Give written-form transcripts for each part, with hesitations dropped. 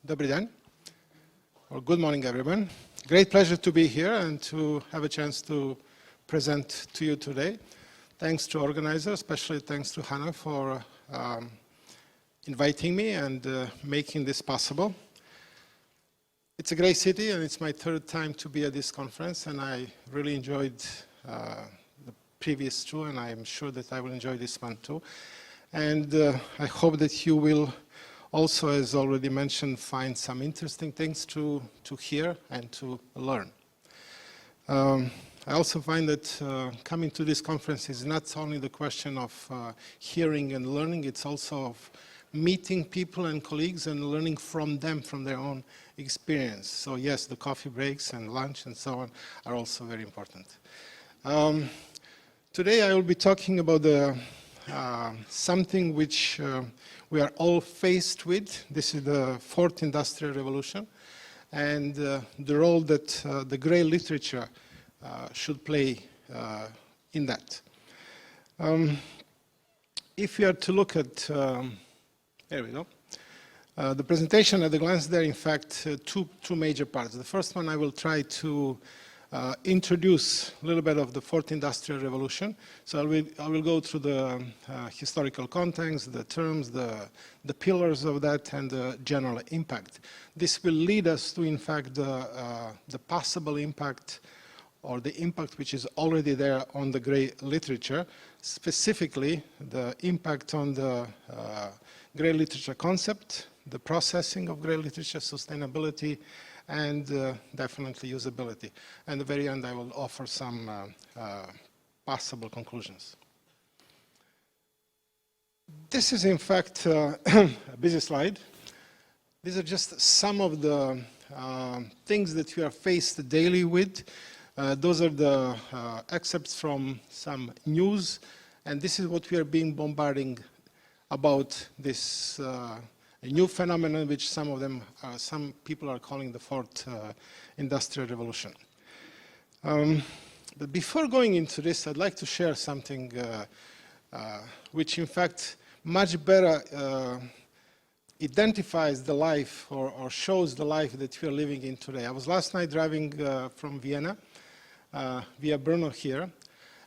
Dobrý den, or good morning, everyone. Great pleasure to be here and to have a chance to present to you today. Thanks to organizers, especially thanks to Hannah for inviting me and making this possible. It's a great city, and it's my third time to be at this conference, and I really enjoyed the previous two, and I'm sure that I will enjoy this one too. And I hope that you will also, as already mentioned, find some interesting things to hear and to learn. I also find that coming to this conference is not only the question of hearing and learning, it's also of meeting people and colleagues and learning from them, from their own experience. So yes, the coffee breaks and lunch and so on are also very important. Today I will be talking about something which we are all faced with. This is the fourth industrial revolution, and the role that the grey literature should play in that. If you are to look at, there we go, the presentation at a glance there, in fact, two major parts. The first one, I will try to introduce a little bit of the fourth industrial revolution. So I will go through the historical context, the terms, the pillars of that, and the general impact. This will lead us to, in fact, the possible impact or the impact which is already there on the grey literature, specifically the impact on the grey literature concept, the processing of grey literature, sustainability, and definitely usability. And at the very end, I will offer some possible conclusions. This is, in fact, a busy slide. These are just some of the things that we are faced daily with. Those are the excerpts from some news, and this is what we are being bombarding about this a new phenomenon which some people are calling the fourth industrial revolution. But before going into this, I'd like to share something which in fact much better identifies the life or shows the life that we are living in today. I was last night driving from Vienna via Brno here,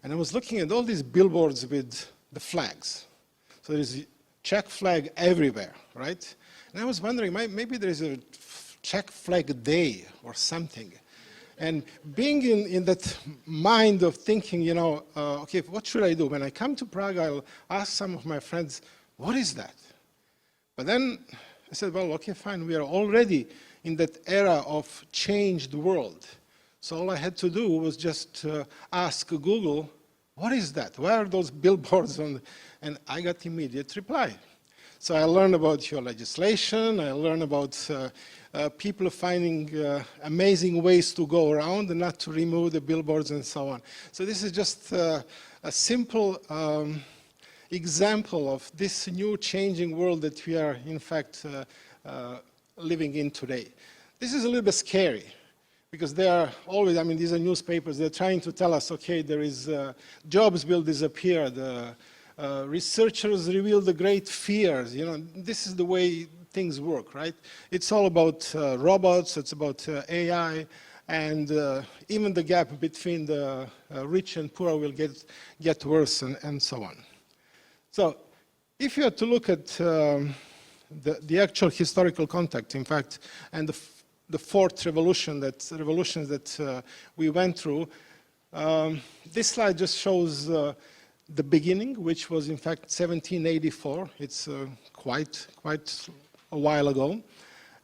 and I was looking at all these billboards with the flags. So there's Czech flag everywhere, right? And I was wondering, maybe there is a Czech flag day or something. And being in that mind of thinking, you know, okay, what should I do? When I come to Prague, I'll ask some of my friends, what is that? But then I said, well, okay, fine, we are already in that era of changed world. So all I had to do was just ask Google, what is that? Where are those billboards on? And I got immediate reply. So I learned about your legislation, I learned about people finding amazing ways to go around and not to remove the billboards and so on. So this is just a simple example of this new changing world that we are in fact living in today. This is a little bit scary, because they are always, I mean, these are newspapers, they're trying to tell us, okay, there is, jobs will disappear, the researchers reveal the great fears, you know, this is the way things work, right? It's all about robots, it's about AI, and even the gap between the rich and poor will get worse and so on. So, if you are to look at the actual historical context, in fact, and the fourth revolutions that we went through. This slide just shows the beginning, which was in fact 1784. It's quite a while ago.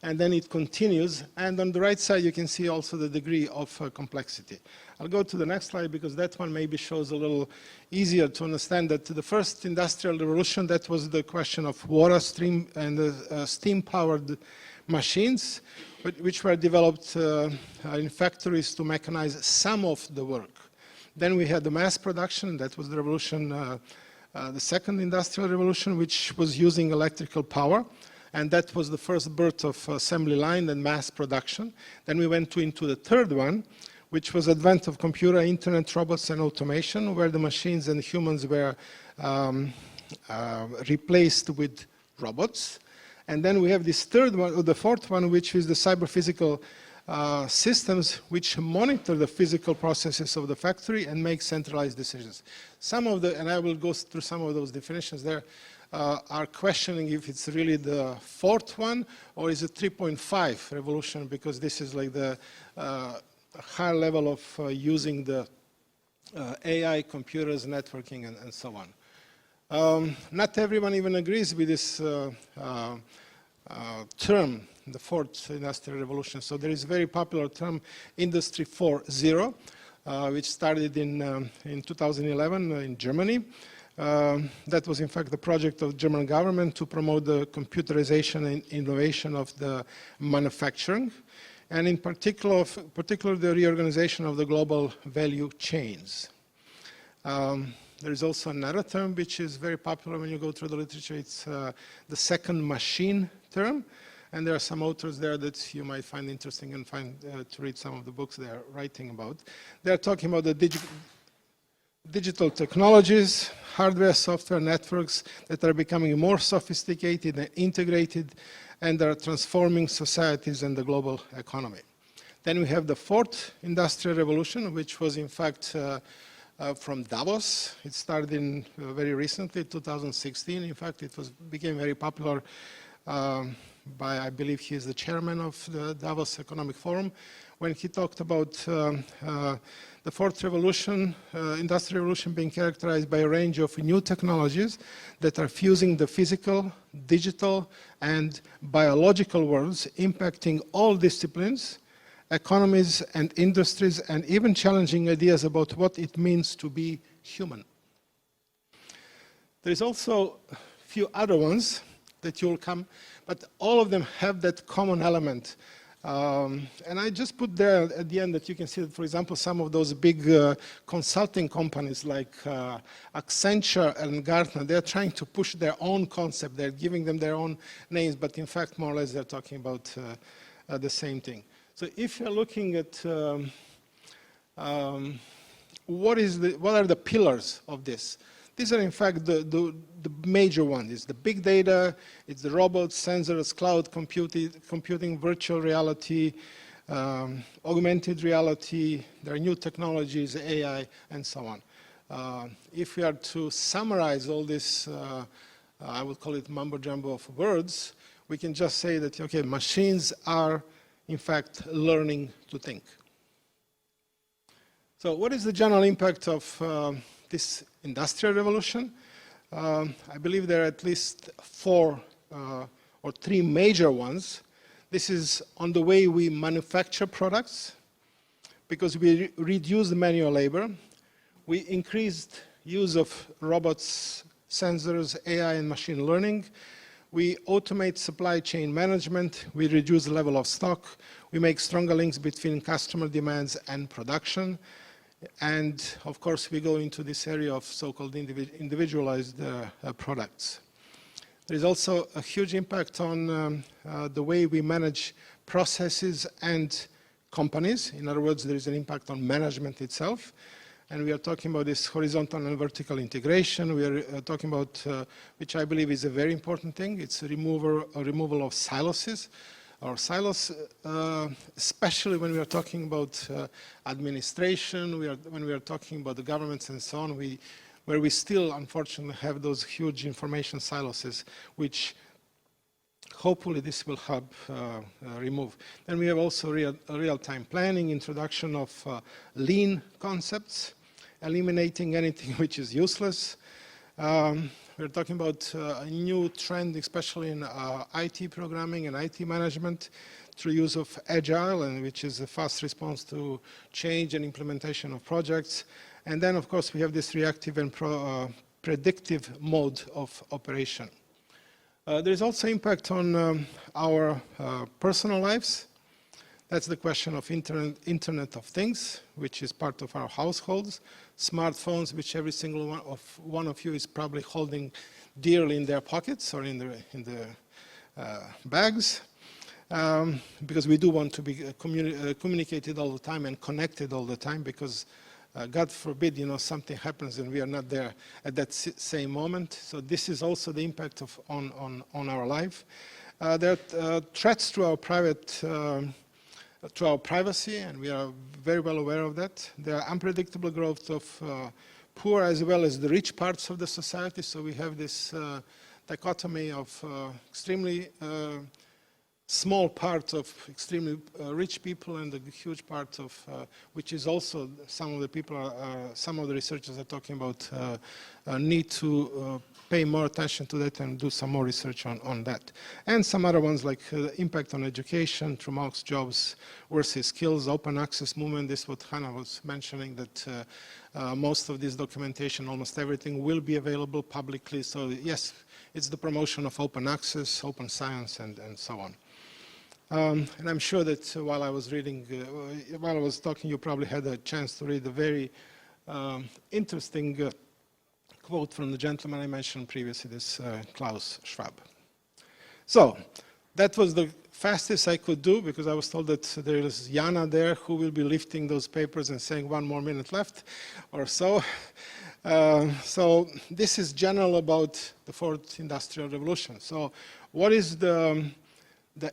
And then it continues. And on the right side, you can see also the degree of complexity. I'll go to the next slide because that one maybe shows a little easier to understand that the first industrial revolution, that was the question of water stream and steam-powered machines, which were developed in factories to mechanize some of the work. Then we had the mass production, that was the revolution, the second industrial revolution, which was using electrical power, and that was the first birth of assembly line and mass production. Then we went into the third one, which was advent of computer, internet, robots, and automation, where the machines and humans were replaced with robots. And then we have this third one, or the fourth one, which is the cyber-physical systems which monitor the physical processes of the factory and make centralized decisions. Some of the, and I will go through some of those definitions there, are questioning if it's really the fourth one or is it 3.5 revolution, because this is like the higher level of using the AI, computers, networking, and so on. Not everyone even agrees with this term, the fourth industrial revolution. So there is a very popular term, Industry 4.0, which started in 2011 in Germany. That was in fact the project of the German government to promote the computerization and innovation of the manufacturing, and in particular the reorganization of the global value chains. There is also another term which is very popular when you go through the literature. It's the second machine term. And there are some authors there that you might find interesting and find to read some of the books they are writing about. They are talking about the digital technologies, hardware, software, networks that are becoming more sophisticated and integrated and are transforming societies and the global economy. Then we have the fourth industrial revolution, which was in fact from Davos. It started in very recently, 2016. In fact, it became very popular by, I believe he is the chairman of the Davos Economic Forum, when he talked about the fourth revolution, industrial revolution, being characterized by a range of new technologies that are fusing the physical, digital, and biological worlds, impacting all disciplines, economies, and industries, and even challenging ideas about what it means to be human. There is also a few other ones that you'll come, but all of them have that common element. And I just put there at the end that you can see that, for example, some of those big consulting companies like Accenture and Gartner, they're trying to push their own concept. They're giving them their own names, but in fact, more or less, they're talking about the same thing. So if you're looking at what are the pillars of this, these are in fact the major ones. It's the big data, it's the robots, sensors, cloud computing, virtual reality, augmented reality, there are new technologies, AI, and so on. If we are to summarize all this, I would call it mumbo jumbo of words, we can just say that, okay, machines are in fact learning to think. So what is the general impact of this industrial revolution? I believe there are at least four or three major ones. This is on the way we manufacture products, because we reduced manual labor. We increased use of robots, sensors, AI, and machine learning. We automate supply chain management. We reduce the level of stock. We make stronger links between customer demands and production. And of course, we go into this area of so-called individualized products. There is also a huge impact on the way we manage processes and companies. In other words, there is an impact on management itself. And we are talking about this horizontal and vertical integration. We are talking about, which I believe is a very important thing, it's a removal of silos. Especially when we are talking about administration, when we are talking about the governments and so on, where we still, unfortunately, have those huge information silos, which hopefully this will help remove. Then we have also real-time planning, introduction of lean concepts, eliminating anything which is useless. We're talking about a new trend, especially in IT programming and IT management, through use of agile, and which is a fast response to change and implementation of projects. And then, of course, we have this reactive and predictive mode of operation. There is also impact on our personal lives. That's the question of Internet of Things, which is part of our households. Smartphones, which every single one of you is probably holding dearly in their pockets or in the bags, because we do want to be communicated all the time and connected all the time, because God forbid, something happens and we are not there at that same moment. So this is also the impact on our life. There are threats to our privacy, and we are very well aware of that. There are unpredictable growth of poor as well as the rich parts of the society. So we have this dichotomy of extremely small part of extremely rich people and a huge part of, which is also some of the people, some of the researchers are talking about need to pay more attention to that and do some more research on that. And some other ones like impact on education, through marks, jobs versus skills, open access movement. This is what Hannah was mentioning, that most of this documentation, almost everything, will be available publicly. So yes, it's the promotion of open access, open science, and so on. And I'm sure that while I was reading, while I was talking, you probably had a chance to read a very interesting quote from the gentleman I mentioned previously, this Klaus Schwab. So that was the fastest I could do, because I was told that there is Jana there who will be lifting those papers and saying 1 more minute left or so. So this is general about the fourth industrial revolution. So what is the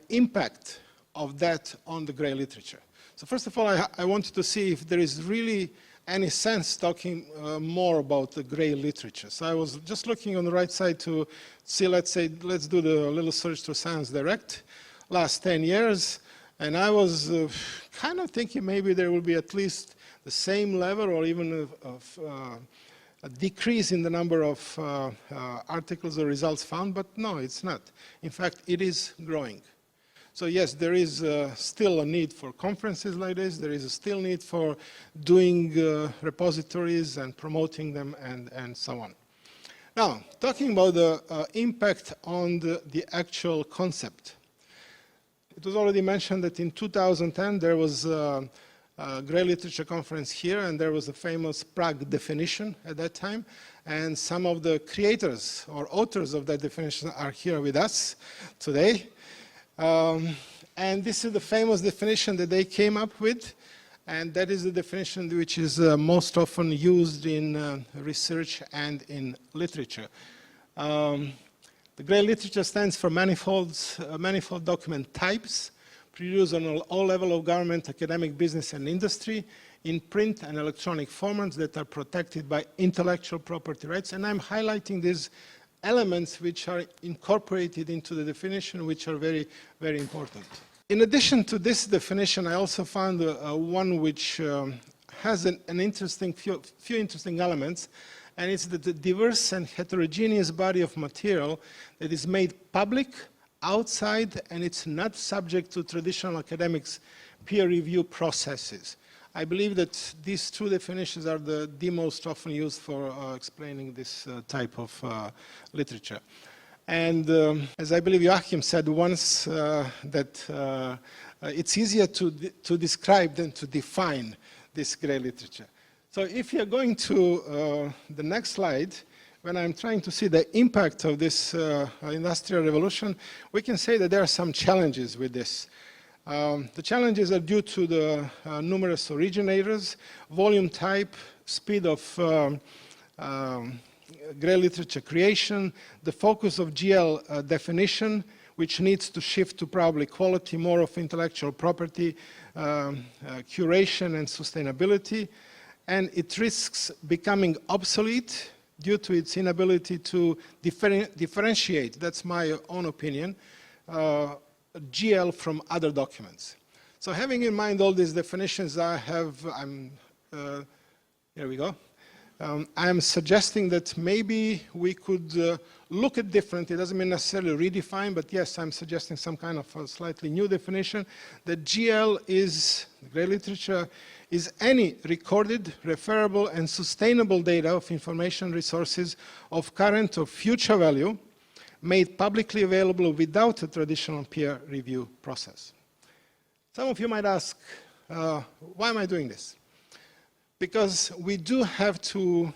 impact of that on the gray literature? So first of all, I wanted to see if there is really any sense talking more about the gray literature. So I was just looking on the right side to see, let's do the little search to Science Direct, last 10 years, and I was kind of thinking maybe there will be at least the same level or even a decrease in the number of articles or results found, but no, it's not. In fact, it is growing. So yes, there is still a need for conferences like this. There is a still need for doing repositories and promoting them and so on. Now, talking about the impact on the actual concept. It was already mentioned that in 2010 there was a Gray Literature Conference here, and there was a famous Prague definition at that time. And some of the creators or authors of that definition are here with us today. And this is the famous definition that they came up with, and that is the definition which is most often used in research and in literature. The gray literature stands for manifold document types produced on all levels of government, academic, business, and industry in print and electronic formats that are protected by intellectual property rights. And I'm highlighting these elements which are incorporated into the definition, which are very, very important. In addition to this definition, I also found one which has an interesting few interesting elements, and it's the diverse and heterogeneous body of material that is made public outside, and it's not subject to traditional academics peer review processes. I believe that these two definitions are the most often used for explaining this type of literature. And as I believe Joachim said once, that it's easier to describe than to define this gray literature. So if you're going to the next slide, when I'm trying to see the impact of this industrial revolution, we can say that there are some challenges with this. The challenges are due to the numerous originators, volume type, speed of gray literature creation, the focus of GL definition, which needs to shift to probably quality, more of intellectual property, curation and sustainability, and it risks becoming obsolete due to its inability to differentiate, that's my own opinion, GL from other documents. So having in mind all these definitions, here we go. I'm suggesting that maybe we could look at different, it doesn't mean necessarily redefine, but yes, I'm suggesting some kind of a slightly new definition, that GL is, gray literature, is any recorded, referable, and sustainable data of information resources of current or future value, made publicly available without a traditional peer review process. Some of you might ask, why am I doing this? Because we do have to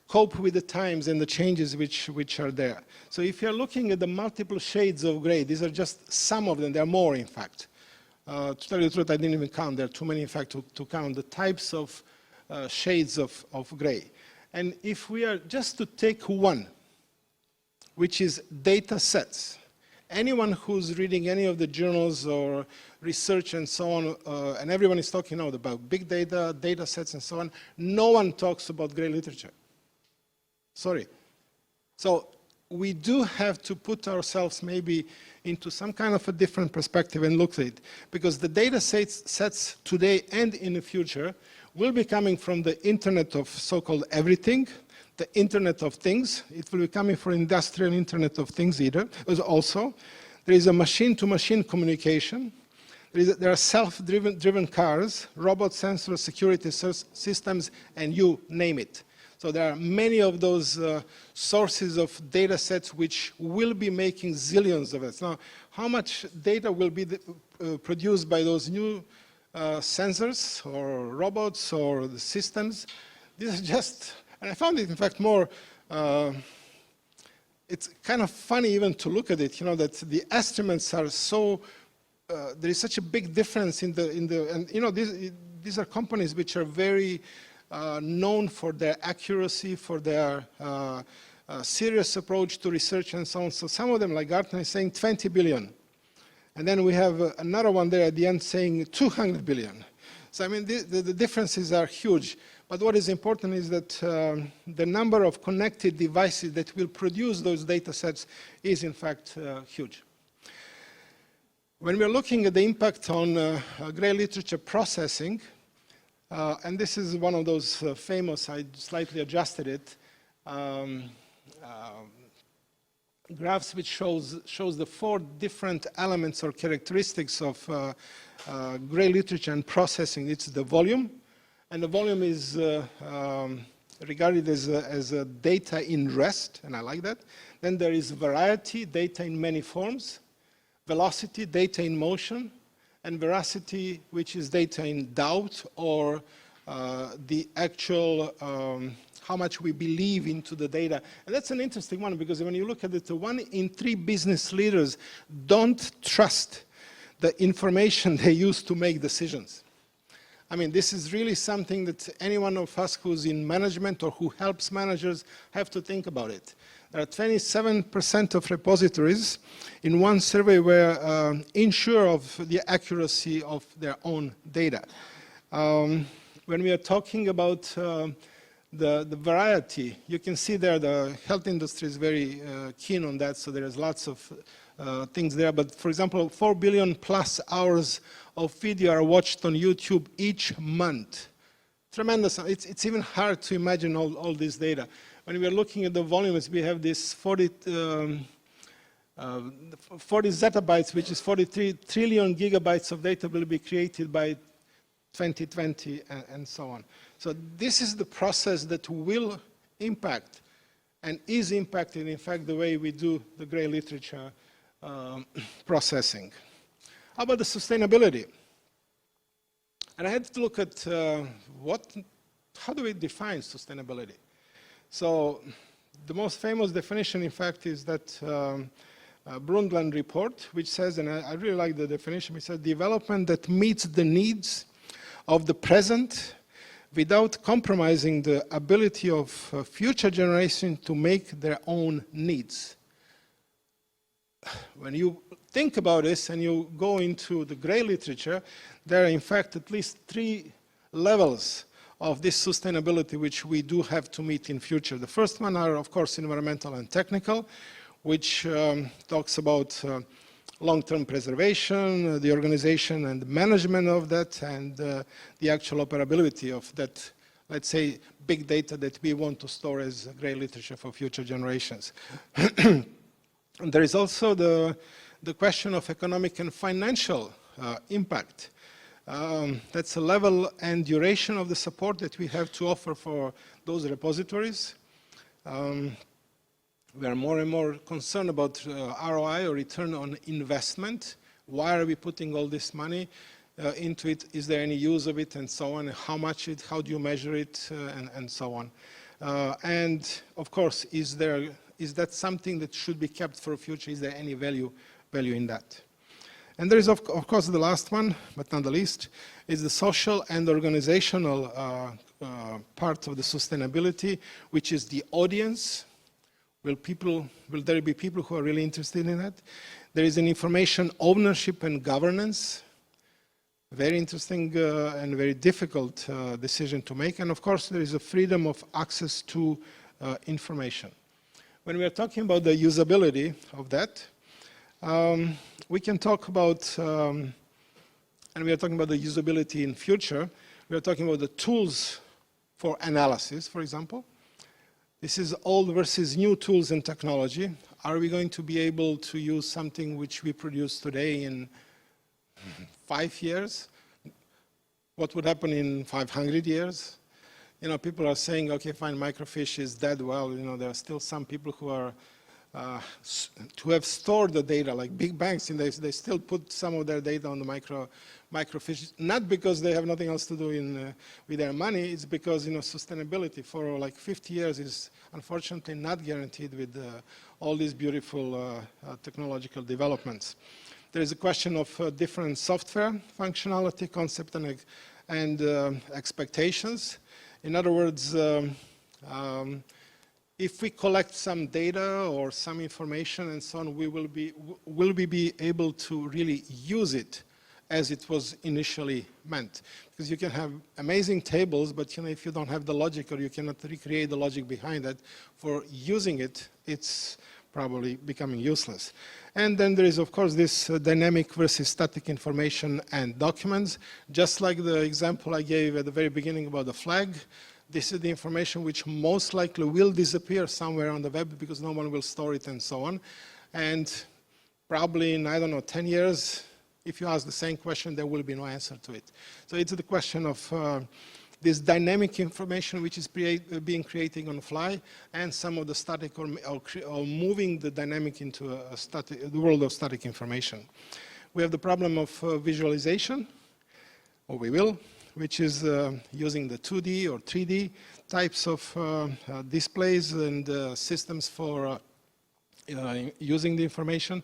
cope with the times and the changes which are there. So if you're looking at the multiple shades of gray, these are just some of them, there are more in fact. To tell you the truth, I didn't even count, there are too many in fact to count the types of shades of gray. And if we are just to take one, which is data sets, anyone who's reading any of the journals or research and so on, and everyone is talking now about big data, data sets and so on, no one talks about gray literature. Sorry. So we do have to put ourselves maybe into some kind of a different perspective and look at it. Because the data sets today and in the future will be coming from the Internet of so-called everything, the Internet of Things. It will be coming from industrial Internet of Things also. There is a machine-to-machine communication. There are self-driven cars, robot sensors, security systems, and you name it. So there are many of those sources of data sets which will be making zillions of it. Now, how much data will be produced by those new sensors or robots or the systems? This is just, and I found it in fact more, it's kind of funny even to look at it, you know, that the estimates are so, there is such a big difference in the and you know, these are companies which are very known for their accuracy, for their serious approach to research and so on. So some of them, like Gartner, is saying 20 billion. And then we have another one there at the end saying 200 billion. So I mean, the differences are huge. But what is important is that the number of connected devices that will produce those data sets is in fact huge. When we're looking at the impact on gray literature processing, and this is one of those famous, I slightly adjusted it, graphs which shows the 4 different elements or characteristics of gray literature and processing. It's the volume, and the volume is regarded as a data in rest, and I like that. Then there is variety, data in many forms, velocity, data in motion, and veracity, which is data in doubt or the actual, how much we believe into the data. And that's an interesting one, because when you look at it, 1 in 3 business leaders don't trust the information they use to make decisions. I mean, this is really something that any one of us who's in management or who helps managers have to think about it. There are 27% of repositories in one survey were unsure of the accuracy of their own data. When we are talking about the variety, you can see there the health industry is very keen on that, so there is lots of things there. But for example, 4 billion plus hours of video are watched on YouTube each month. Tremendous. It's even hard to imagine all this data. When we are looking at the volumes, we have this 40 zettabytes, which is 43 trillion gigabytes of data will be created by 2020 and so on. So this is the process that will impact and is impacting, in fact, the way we do the gray literature processing. How about the sustainability? And I had to look at how do we define sustainability? So the most famous definition, in fact, is that Brundtland report, which says, and I really like the definition, it says development that meets the needs of the present without compromising the ability of future generations to make their own needs. When you think about this and you go into the gray literature, there are in fact at least 3 levels of this sustainability which we do have to meet in future. The first one are, of course, environmental and technical, which talks about long-term preservation, the organization and management of that, and the actual operability of that, let's say, big data that we want to store as gray literature for future generations. And there is also the question of economic and financial impact. That's the level and duration of the support that we have to offer for those repositories. We are more and more concerned about ROI, or return on investment. Why are we putting all this money into it? Is there any use of it, and so on? How much it? How do you measure it, and so on? And of course, is that something that should be kept for the future? Is there any value in that? And there is, of course, the last one, but not the least, is the social and organizational part of the sustainability, which is the audience, Will there be people who are really interested in that? There is an information ownership and governance. Very interesting and very difficult decision to make. And of course, there is a freedom of access to information. When we are talking about the usability of that, we can talk about, and we are talking about the usability in future, we are talking about the tools for analysis, for example. This is old versus new tools and technology. Are we going to be able to use something which we produce today in 5 years? What would happen in 500 years? You know, people are saying, okay, fine, microfiche is dead. Well, you know, there are still some people who are, to have stored the data, like big banks, and they still put some of their data on the microfiche, not because they have nothing else to do with their money, it's because, you know, sustainability for like 50 years is unfortunately not guaranteed with all these beautiful technological developments. There is a question of different software functionality, concept, and expectations. In other words, if we collect some data or some information and so on, will we be able to really use it as it was initially meant? Because you can have amazing tables, but you know, if you don't have the logic or you cannot recreate the logic behind it, for using it, it's probably becoming useless. And then there is, of course, this dynamic versus static information and documents. Just like the example I gave at the very beginning about the flag, this is the information which most likely will disappear somewhere on the web because no one will store it and so on. And probably in, I don't know, 10 years, if you ask the same question, there will be no answer to it. So it's the question of this dynamic information which is being created on the fly, and some of the static or moving the dynamic into the world of static information. We have the problem of visualization, or we will, which is using the 2D or 3D types of displays and systems for using the information.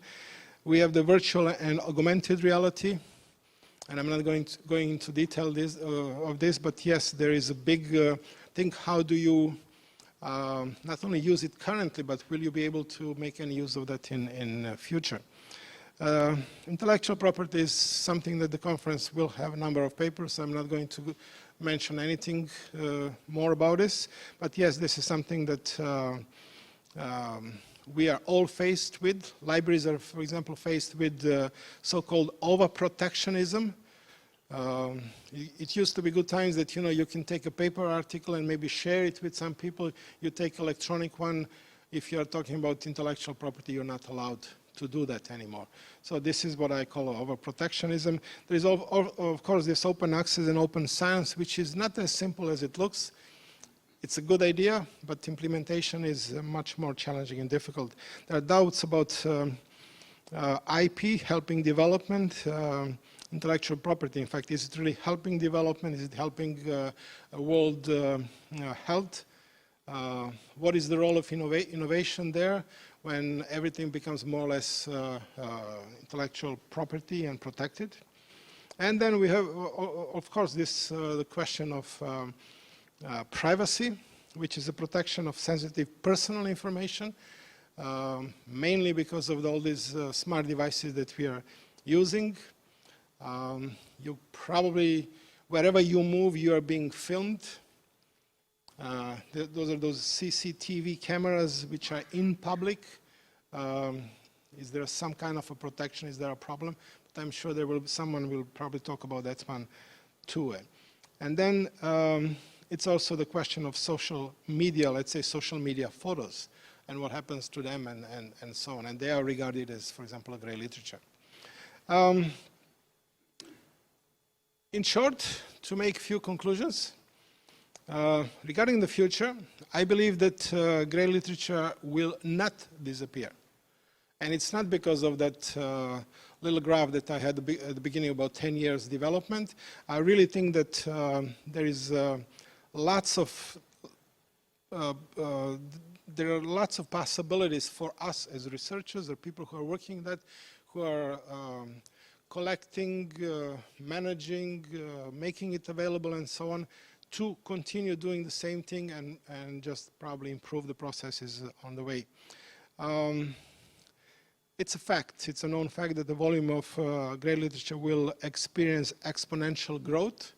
We have the virtual and augmented reality. And I'm not going into detail of this, but yes, there is a big thing. How do you not only use it currently, but will you be able to make any use of that in future? Intellectual property is something that the conference will have a number of papers. So I'm not going to mention anything more about this. But yes, this is something that we are all faced with. Libraries are, for example, faced with so-called overprotectionism. It used to be good times that, you know, you can take a paper article and maybe share it with some people. You take electronic one. If you're talking about intellectual property, you're not allowed to do that anymore. So this is what I call overprotectionism. There is, of course, this open access and open science, which is not as simple as it looks. It's a good idea, but implementation is much more challenging and difficult. There are doubts about IP helping development, intellectual property. In fact, is it really helping development? Is it helping world health? What is the role of innovation there when everything becomes more or less intellectual property and protected? And then we have, of course, this the question of privacy, which is the protection of sensitive personal information, mainly because of all these smart devices that we are using. You probably, wherever you move, you are being filmed. Those are those CCTV cameras which are in public. Is there some kind of a protection? Is there a problem? But I'm sure someone will probably talk about that one too. And then it's also the question of social media, let's say social media photos, and what happens to them and so on. And they are regarded as, for example, a gray literature. In short, to make a few conclusions, regarding the future, I believe that gray literature will not disappear. And it's not because of that little graph that I had at the beginning about 10 years development. I really think that there is there are lots of possibilities for us as researchers or people who are working that, who are collecting, managing, making it available and so on, to continue doing the same thing and just probably improve the processes on the way. It's a fact, it's a known fact that the volume of grey literature will experience exponential growth,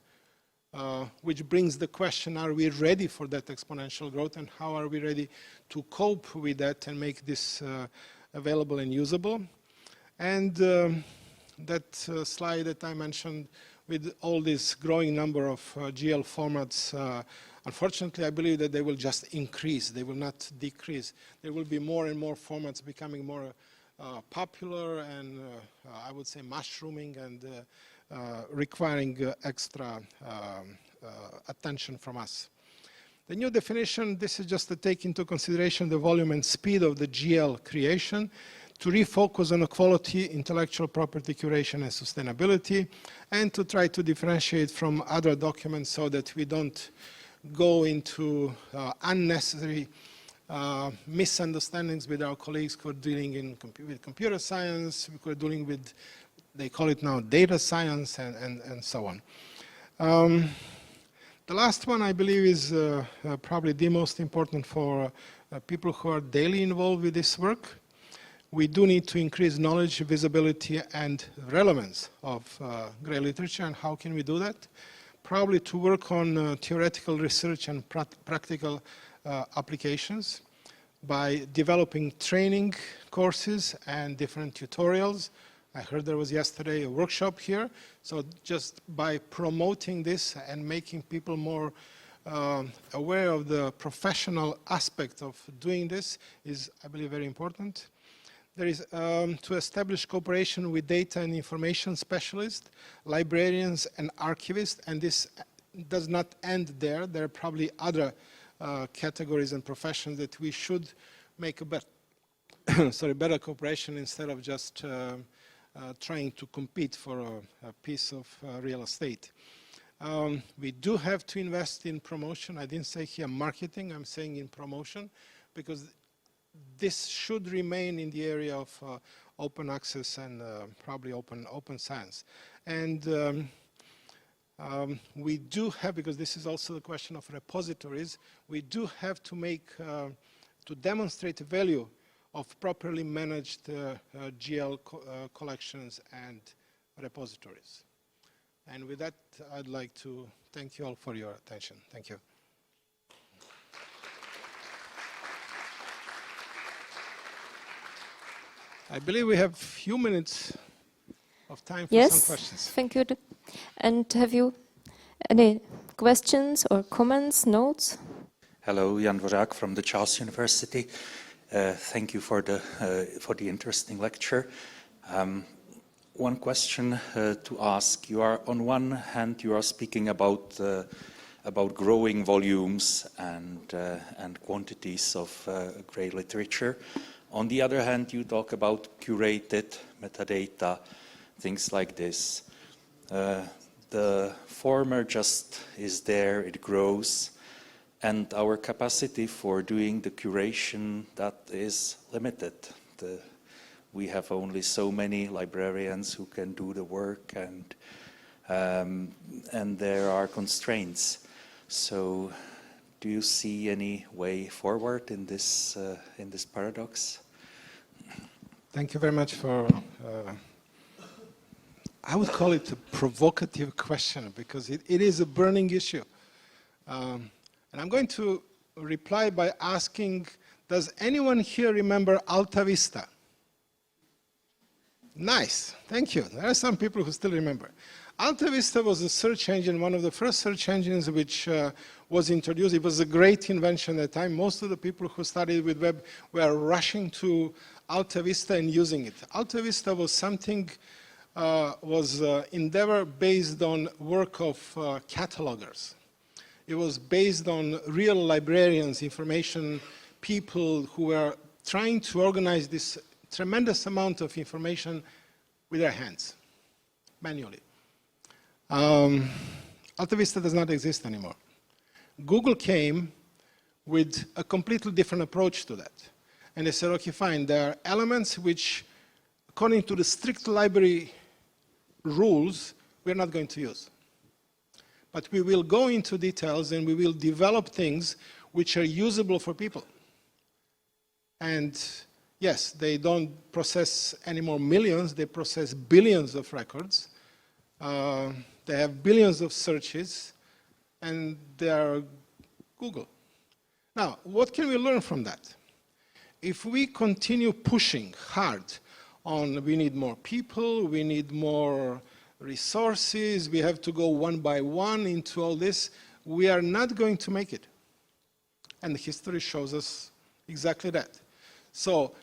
which brings the question, are we ready for that exponential growth, and how are we ready to cope with that and make this available and usable? And that slide that I mentioned with all this growing number of GL formats, unfortunately, I believe that they will just increase. They will not decrease. There will be more and more formats becoming more popular and, I would say, mushrooming and requiring extra attention from us. The new definition, this is just to take into consideration the volume and speed of the GL creation, to refocus on quality, intellectual property curation and sustainability, and to try to differentiate from other documents so that we don't go into unnecessary misunderstandings with our colleagues who are dealing with computer science, who are dealing with, they call it now data science, and so on. The last one, I believe, is probably the most important for people who are daily involved with this work. We do need to increase knowledge, visibility, and relevance of grey literature. And how can we do that? Probably to work on theoretical research and practical applications by developing training courses and different tutorials. I heard there was yesterday a workshop here. So just by promoting this and making people more aware of the professional aspect of doing this is, I believe, very important. There is to establish cooperation with data and information specialists, librarians, and archivists, and this does not end there. There are probably other categories and professions that we should make a better cooperation instead of just trying to compete for a piece of real estate. We do have to invest in promotion. I didn't say here marketing, I'm saying in promotion, because this should remain in the area of open access and probably open science. And we do have, because this is also the question of repositories, we do have to make, to demonstrate the value of properly managed GL collections and repositories. And with that, I'd like to thank you all for your attention. Thank you. I believe we have a few minutes of time for some questions. Yes, thank you. And have you any questions or comments, notes? Hello, Jan Dvořák from the Charles University. Thank you for the interesting lecture. One question to ask: you are, on one hand, you are speaking about growing volumes and quantities of grey literature. On the other hand, you talk about curated metadata, things like this. The former just is there, it grows, and our capacity for doing the curation, that is limited. We have only so many librarians who can do the work, and there are constraints. So, do you see any way forward in this paradox? Thank you very much for, I would call it a provocative question, because it is a burning issue. And I'm going to reply by asking, does anyone here remember Alta Vista? Nice, thank you. There are some people who still remember. Alta Vista was a search engine, one of the first search engines which was introduced. It was a great invention at the time. Most of the people who studied with web were rushing to Alta Vista and using it. Alta Vista was something, was endeavor based on work of catalogers. It was based on real librarians, information people who were trying to organize this tremendous amount of information with their hands, manually. Alta Vista does not exist anymore. Google came with a completely different approach to that. And they said, okay, fine, there are elements which, according to the strict library rules, we're not going to use. But we will go into details and we will develop things which are usable for people. And yes, they don't process any more millions, they process billions of records. They have billions of searches, and they are Google. Now, what can we learn from that? If we continue pushing hard on we need more people, we need more resources, we have to go one by one into all this, we are not going to make it. And history shows us exactly that. So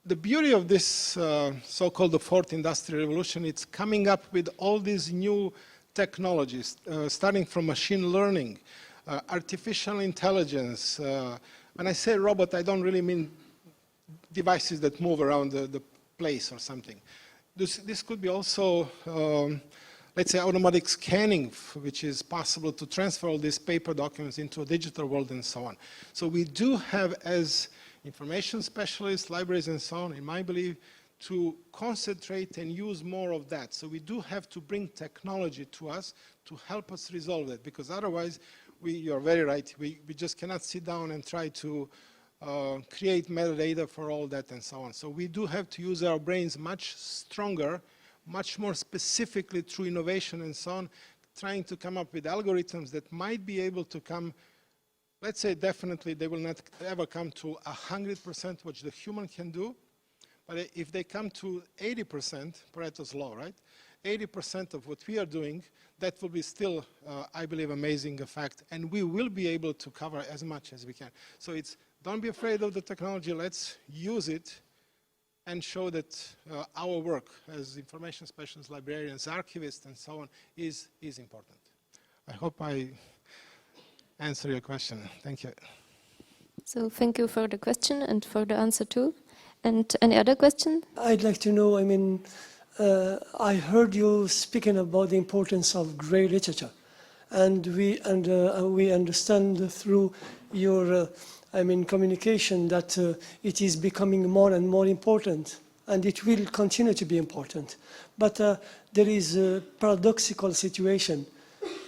the beauty of this so-called the fourth industrial revolution, it's coming up with all these new technologies, starting from machine learning, artificial intelligence. When I say robot, I don't really mean devices that move around the place or something. This could be also, let's say, automatic scanning, which is possible to transfer all these paper documents into a digital world and so on. So we do have, as information specialists, libraries and so on, in my belief, to concentrate and use more of that. So we do have to bring technology to us to help us resolve that, because otherwise, you're very right, we just cannot sit down and try to create metadata for all that and so on. So we do have to use our brains much stronger, much more specifically through innovation and so on, trying to come up with algorithms that might be able to come, let's say definitely they will not ever come to 100% which the human can do, but if they come to 80%, Pareto's law, right? 80% of what we are doing, that will be still, I believe, amazing effect, and we will be able to cover as much as we can. So it's, don't be afraid of the technology, let's use it and show that our work as information specialists, librarians, archivists, and so on is important. I hope I answer your question. Thank you. So thank you for the question and for the answer too. And any other question? I'd like to know, I mean, I heard you speaking about the importance of grey literature, and we understand through your communication that it is becoming more and more important, and it will continue to be important. But there is a paradoxical situation.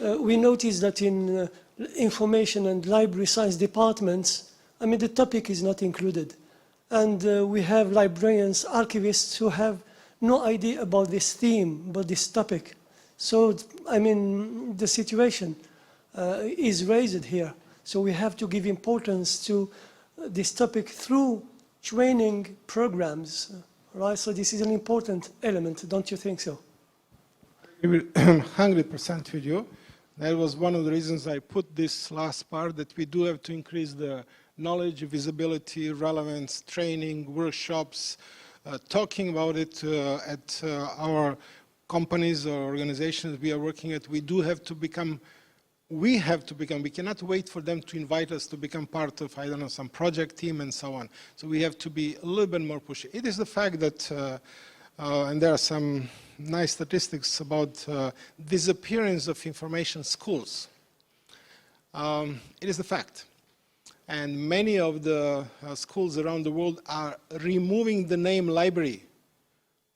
We notice that in information and library science departments, the topic is not included. And we have librarians, archivists who have no idea about this theme, about this topic. So, the situation is raised here. So we have to give importance to this topic through training programs, right? So this is an important element, don't you think so? I agree 100% with you. That was one of the reasons I put this last part, that we do have to increase the knowledge, visibility, relevance, training, workshops, talking about it at our companies or organizations we are working at. We cannot wait for them to invite us to become part of, I don't know, some project team and so on. So we have to be a little bit more pushy. It is the fact that, and there are some nice statistics about disappearance of information schools. It is the fact. And many of the schools around the world are removing the name library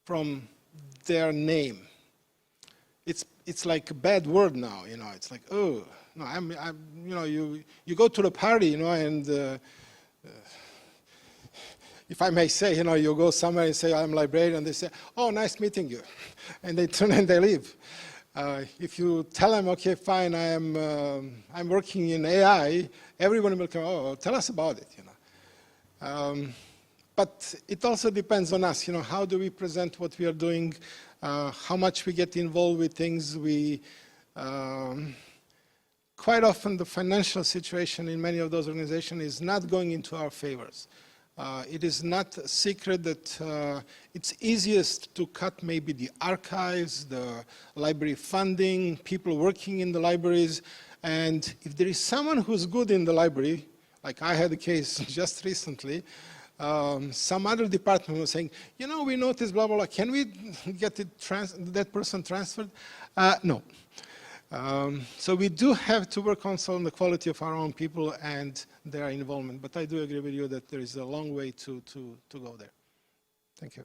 from their name. It's like a bad word now, it's like, oh, no, you go to the party, and if I may say, you go somewhere and say, I'm a librarian, and they say, oh, nice meeting you. And they turn and they leave. If you tell them, okay, fine, I'm working in AI, everyone will come, oh, tell us about it, But it also depends on us, how do we present what we are doing, how much we get involved with things. Quite often the financial situation in many of those organizations is not going into our favors. It is not a secret that it's easiest to cut maybe the archives, the library funding, people working in the libraries. And if there is someone who's good in the library, like I had a case just recently, some other department was saying, we noticed blah, blah, blah, can we get that person transferred? No. So we do have to work also on the quality of our own people and their involvement. But I do agree with you that there is a long way to go there. Thank you.